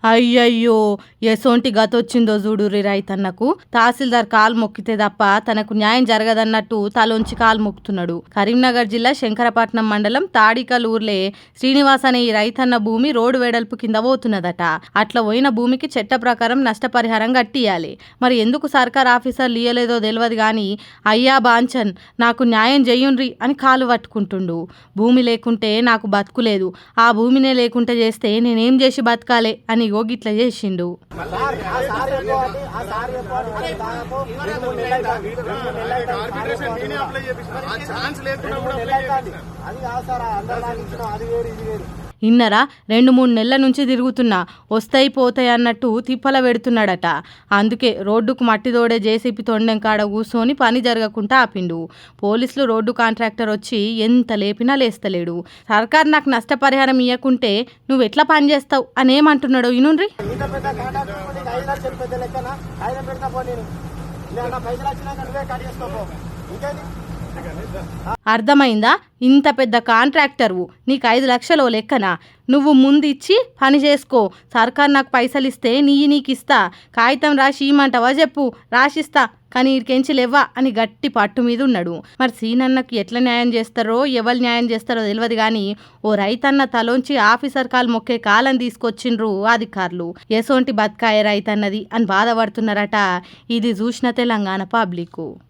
అయ్యయ్యో! ఎసోంటి గతొచ్చిందో జూడుర్రి రైతన్నకు. తహసీల్దార్ కాలు మొక్కితే తప్ప తనకు న్యాయం జరగదన్నట్టు తలొంచి కాలు మొక్కుతున్నాడు. కరీంనగర్ జిల్లా శంకరపట్నం మండలం తాడికల్ ఊర్లే శ్రీనివాస్ అనే ఈ రైతన్న భూమి రోడ్డు వెడల్పు కింద పోతున్నదట. అట్లా పోయిన భూమికి చట్ట ప్రకారం నష్టపరిహారం కట్టియాలి. మరి ఎందుకు సర్కార్ ఆఫీసర్లు ఇయ్యలేదో తెలియదు గాని, అయ్యా బాంచన్ నాకు న్యాయం చెయ్యుండ్రి అని కాలు పట్టుకుంటుండు. భూమి లేకుంటే నాకు బతుకులేదు, ఆ భూమినే లేకుంటే చేస్తే నేనేం చేసి బతకాలే అని గిట్ల చేసిండు. ఇన్నరా 2-3 నెలల నుంచి తిరుగుతున్నా, వస్తాయి పోతాయి అన్నట్టు తిప్పల పెడుతున్నాడట. అందుకే రోడ్డుకు మట్టి తోడే జేసీపీ తొండెం కాడ కూర్చొని పని జరగకుండా ఆపిండు. పోలీసులు రోడ్డు కాంట్రాక్టర్ వచ్చి ఎంత లేపినా లేస్తలేడు. సర్కార్ నాకు నష్టపరిహారం ఇవ్వకుంటే నువ్వు ఎట్లా పని చేస్తావు అనేమంటున్నాడు ఇనుండ్రి. అర్థమైందా? ఇంత పెద్ద కాంట్రాక్టర్వు, నీకు 5 లక్షలు లెక్కన. నువ్వు ముందు ఇచ్చి పని చేసుకో. సర్కార్ నాకు పైసలు ఇస్తే నీకు ఇస్తా. కాగితం రాసి ఇమ్మంటావా చెప్పు, రాసిస్తా. కానీ ఇడికెంచి లేవ్వా అని గట్టి పట్టు మీద ఉన్నాడు. మరి సీనన్నకు ఎట్లా న్యాయం చేస్తారో ఎవరు న్యాయం చేస్తారో తెలియదు కానీ, ఓ రైతన్న తలోంచి ఆఫీసర్ కాలు మొక్కే కాలం తీసుకొచ్చిండ్రు అధికారులు. ఎసోంటి బతకాయ రైతన్నది అని బాధపడుతున్నారట. ఇది చూసిన తెలంగాణ పబ్లిక్.